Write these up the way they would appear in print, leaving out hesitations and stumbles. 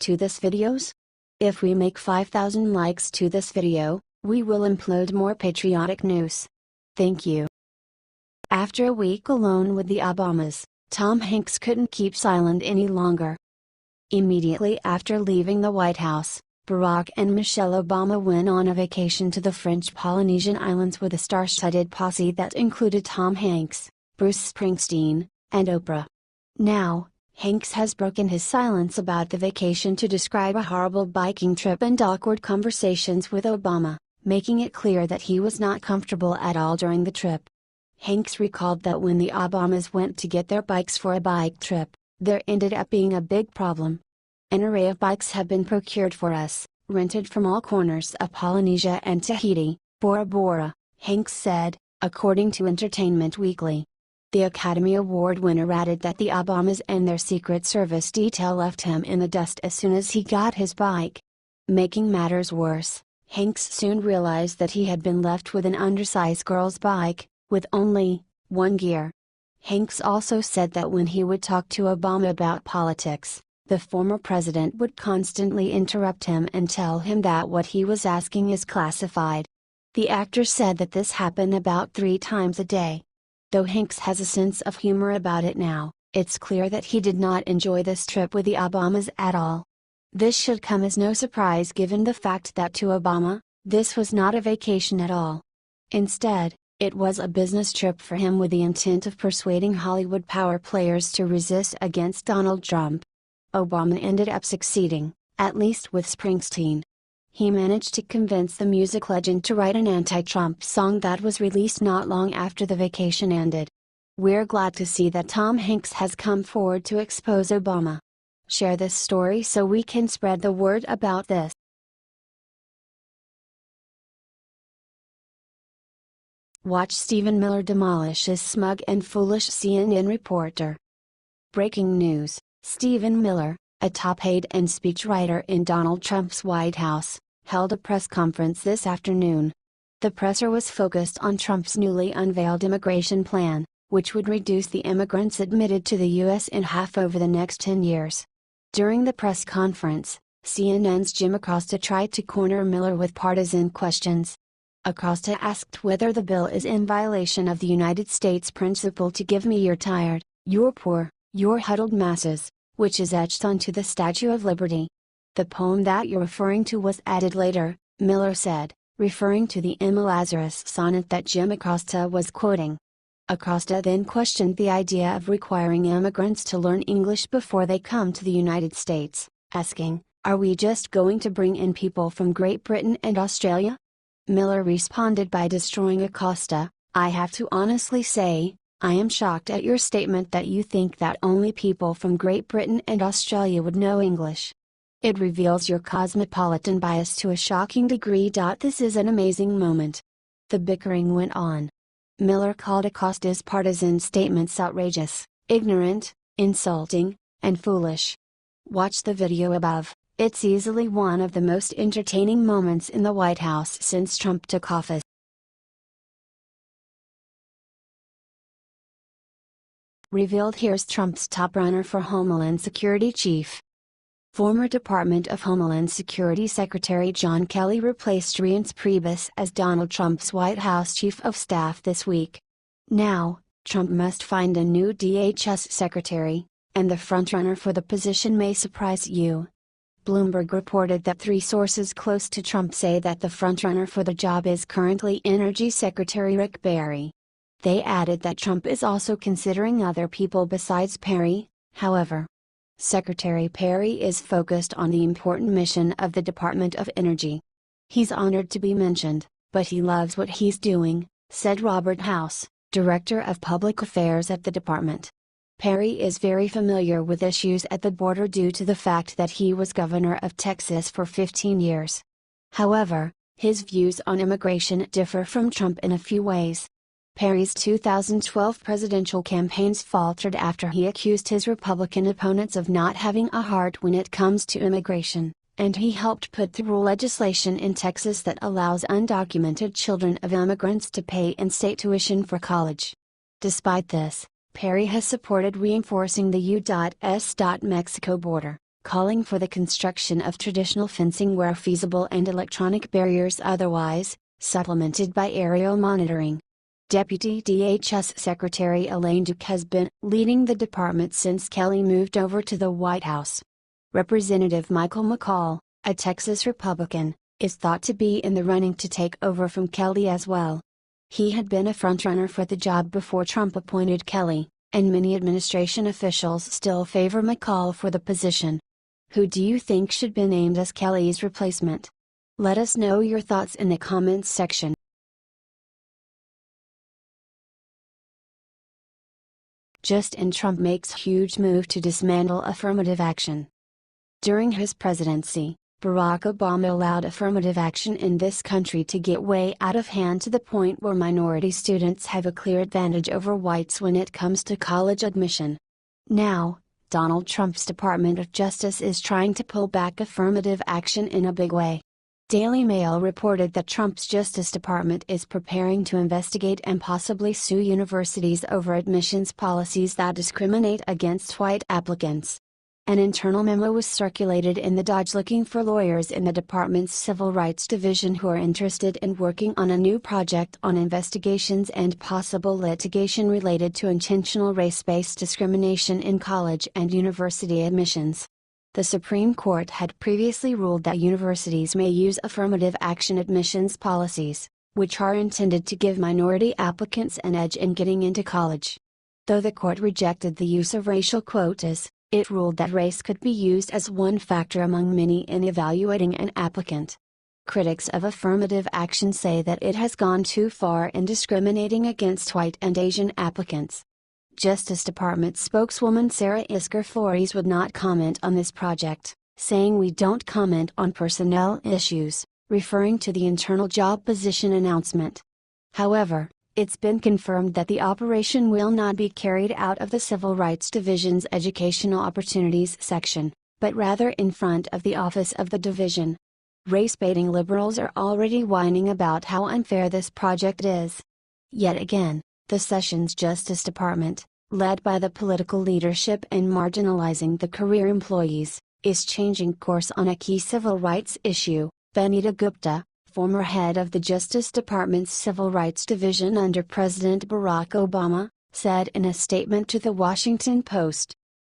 to this videos? If we make 5,000 likes to this video, we will upload more patriotic news. Thank you. After a week alone with the Obamas, Tom Hanks couldn't keep silent any longer. Immediately after leaving the White House, Barack and Michelle Obama went on a vacation to the French Polynesian Islands with a star-studded posse that included Tom Hanks, Bruce Springsteen, and Oprah. Now, Hanks has broken his silence about the vacation to describe a horrible biking trip and awkward conversations with Obama, making it clear that he was not comfortable at all during the trip. Hanks recalled that when the Obamas went to get their bikes for a bike trip, there ended up being a big problem. An array of bikes have been procured for us, rented from all corners of Polynesia and Tahiti, Bora Bora, Hanks said, according to Entertainment Weekly. The Academy Award winner added that the Obamas and their Secret Service detail left him in the dust as soon as he got his bike. Making matters worse, Hanks soon realized that he had been left with an undersized girl's bike, with only one gear. Hanks also said that when he would talk to Obama about politics, the former president would constantly interrupt him and tell him that what he was asking is classified. The actor said that this happened about 3 times a day. Though Hanks has a sense of humor about it now, it's clear that he did not enjoy this trip with the Obamas at all. This should come as no surprise given the fact that to Obama, this was not a vacation at all. Instead, it was a business trip for him with the intent of persuading Hollywood power players to resist against Donald Trump. Obama ended up succeeding, at least with Springsteen. He managed to convince the music legend to write an anti-Trump song that was released not long after the vacation ended. We're glad to see that Tom Hanks has come forward to expose Obama. Share this story so we can spread the word about this. Watch Stephen Miller demolishes smug and foolish CNN reporter. Breaking news: Stephen Miller, a top aide and speechwriter in Donald Trump's White House, held a press conference this afternoon. The presser was focused on Trump's newly unveiled immigration plan, which would reduce the immigrants admitted to the U.S. in half over the next 10 years. During the press conference, CNN's Jim Acosta tried to corner Miller with partisan questions. Acosta asked whether the bill is in violation of the United States principle to give me your tired, your poor, your huddled masses, which is etched onto the Statue of Liberty. The poem that you're referring to was added later, Miller said, referring to the Emma Lazarus sonnet that Jim Acosta was quoting. Acosta then questioned the idea of requiring immigrants to learn English before they come to the United States, asking, "Are we just going to bring in people from Great Britain and Australia?" Miller responded by destroying Acosta. "I have to honestly say, I am shocked at your statement that you think that only people from Great Britain and Australia would know English. It reveals your cosmopolitan bias to a shocking degree. This is an amazing moment." The bickering went on. Miller called Acosta's partisan statements outrageous, ignorant, insulting, and foolish. Watch the video above. It's easily one of the most entertaining moments in the White House since Trump took office. Revealed: here's Trump's top runner for Homeland Security chief. Former Department of Homeland Security Secretary John Kelly replaced Reince Priebus as Donald Trump's White House Chief of Staff this week. Now, Trump must find a new DHS secretary, and the frontrunner for the position may surprise you. Bloomberg reported that 3 sources close to Trump say that the frontrunner for the job is currently Energy Secretary Rick Perry. They added that Trump is also considering other people besides Perry, however. Secretary Perry is focused on the important mission of the Department of Energy. He's honored to be mentioned, but he loves what he's doing, said Robert House, Director of Public Affairs at the department. Perry is very familiar with issues at the border due to the fact that he was governor of Texas for 15 years. However, his views on immigration differ from Trump in a few ways. Perry's 2012 presidential campaigns faltered after he accused his Republican opponents of not having a heart when it comes to immigration, and he helped put through legislation in Texas that allows undocumented children of immigrants to pay in-state tuition for college. Despite this, Perry has supported reinforcing the U.S.-Mexico border, calling for the construction of traditional fencing where feasible and electronic barriers otherwise, supplemented by aerial monitoring. Deputy DHS Secretary Elaine Duke has been leading the department since Kelly moved over to the White House. Representative Michael McCall, a Texas Republican, is thought to be in the running to take over from Kelly as well. He had been a frontrunner for the job before Trump appointed Kelly, and many administration officials still favor McCall for the position. Who do you think should be named as Kelly's replacement? Let us know your thoughts in the comments section. Justin Trump makes huge move to dismantle affirmative action. During his presidency, Barack Obama allowed affirmative action in this country to get way out of hand to the point where minority students have a clear advantage over whites when it comes to college admission. Now, Donald Trump's Department of Justice is trying to pull back affirmative action in a big way. Daily Mail reported that Trump's Justice Department is preparing to investigate and possibly sue universities over admissions policies that discriminate against white applicants. An internal memo was circulated in the Dodge looking for lawyers in the department's Civil Rights Division who are interested in working on a new project on investigations and possible litigation related to intentional race-based discrimination in college and university admissions. The Supreme Court had previously ruled that universities may use affirmative action admissions policies, which are intended to give minority applicants an edge in getting into college. Though the court rejected the use of racial quotas, it ruled that race could be used as one factor among many in evaluating an applicant. Critics of affirmative action say that it has gone too far in discriminating against white and Asian applicants. Justice Department spokeswoman Sarah Isker Flores would not comment on this project, saying "We don't comment on personnel issues," referring to the internal job position announcement. However, it's been confirmed that the operation will not be carried out of the Civil Rights Division's Educational Opportunities section, but rather in front of the office of the division. Race-baiting liberals are already whining about how unfair this project is. Yet again, the Sessions Justice Department, led by the political leadership and marginalizing the career employees, is changing course on a key civil rights issue. Vanita Gupta, former head of the Justice Department's Civil Rights Division under President Barack Obama, said in a statement to the Washington Post.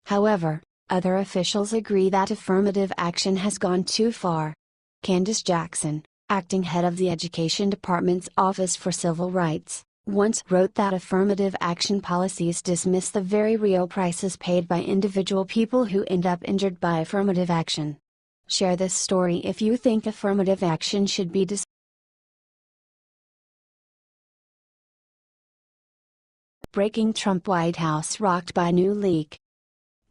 However, other officials agree that affirmative action has gone too far. Candace Jackson, acting head of the Education Department's Office for Civil Rights, once wrote that affirmative action policies dismiss the very real prices paid by individual people who end up injured by affirmative action. Share this story if you think affirmative action should be Breaking Trump White House rocked by new leak.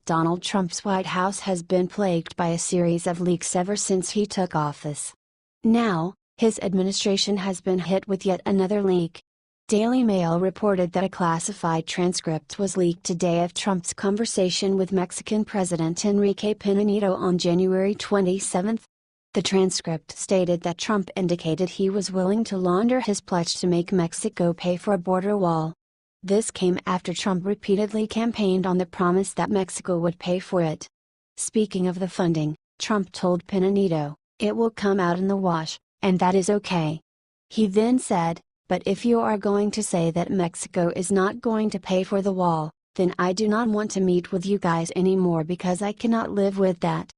Donald Trump's White House has been plagued by a series of leaks ever since he took office. Now, his administration has been hit with yet another leak. Daily Mail reported that a classified transcript was leaked today of Trump's conversation with Mexican President Enrique Peña Nieto on January 27. The transcript stated that Trump indicated he was willing to launder his pledge to make Mexico pay for a border wall. This came after Trump repeatedly campaigned on the promise that Mexico would pay for it. Speaking of the funding, Trump told Peña Nieto, "It will come out in the wash, and that is okay." He then said, "But if you are going to say that Mexico is not going to pay for the wall, then I do not want to meet with you guys anymore because I cannot live with that."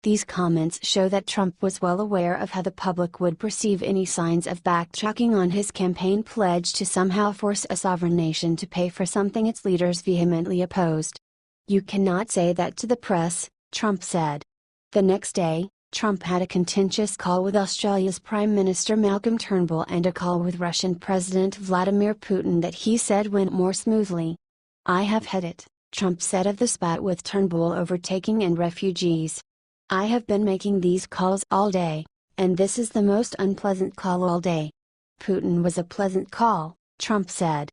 These comments show that Trump was well aware of how the public would perceive any signs of backtracking on his campaign pledge to somehow force a sovereign nation to pay for something its leaders vehemently opposed. "You cannot say that to the press," Trump said. The next day, Trump had a contentious call with Australia's Prime Minister Malcolm Turnbull and a call with Russian President Vladimir Putin that he said went more smoothly. "I have had it," Trump said of the spat with Turnbull over taking in refugees. "I have been making these calls all day, and this is the most unpleasant call all day." Putin was a pleasant call, Trump said.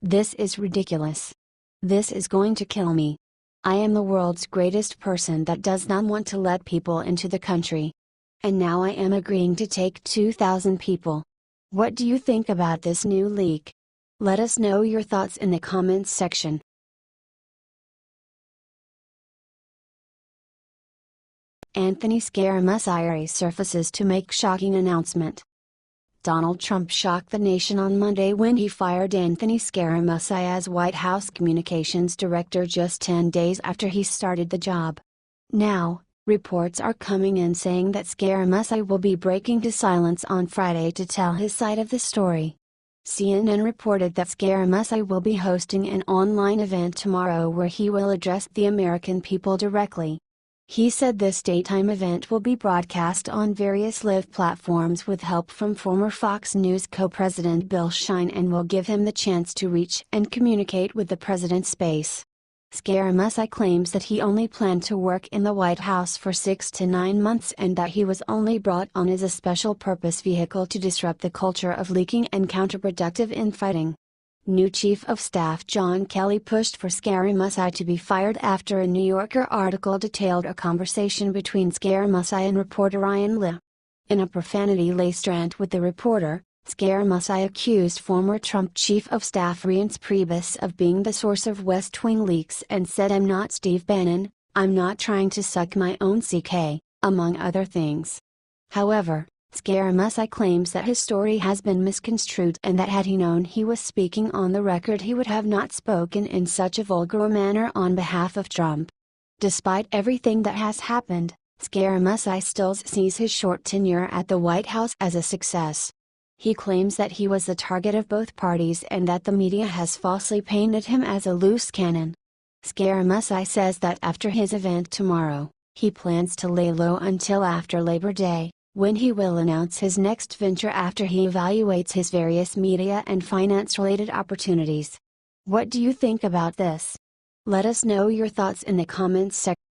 "This is ridiculous. This is going to kill me. I am the world's greatest person that does not want to let people into the country. And now I am agreeing to take 2,000 people. What do you think about this new leak? Let us know your thoughts in the comments section. Anthony Scaramucci resurfaces to make shocking announcement. Donald Trump shocked the nation on Monday when he fired Anthony Scaramucci as White House Communications Director just 10 days after he started the job. Now, reports are coming in saying that Scaramucci will be breaking to silence on Friday to tell his side of the story. CNN reported that Scaramucci will be hosting an online event tomorrow where he will address the American people directly. He said this daytime event will be broadcast on various live platforms with help from former Fox News co-president Bill Shine and will give him the chance to reach and communicate with the president's base. Scaramucci claims that he only planned to work in the White House for 6 to 9 months and that he was only brought on as a special purpose vehicle to disrupt the culture of leaking and counterproductive infighting. New Chief of Staff John Kelly pushed for Scaramucci to be fired after a New Yorker article detailed a conversation between Scaramucci and reporter Ryan Lee. In a profanity-laced rant with the reporter, Scaramucci accused former Trump Chief of Staff Reince Priebus of being the source of West Wing leaks and said, "I'm not Steve Bannon, I'm not trying to suck my own CK," among other things. However, Scaramucci claims that his story has been misconstrued and that had he known he was speaking on the record he would have not spoken in such a vulgar manner on behalf of Trump. Despite everything that has happened, Scaramucci still sees his short tenure at the White House as a success. He claims that he was the target of both parties and that the media has falsely painted him as a loose cannon. Scaramucci says that after his event tomorrow, he plans to lay low until after Labor Day, when he will announce his next venture after he evaluates his various media and finance-related opportunities. What do you think about this? Let us know your thoughts in the comments section.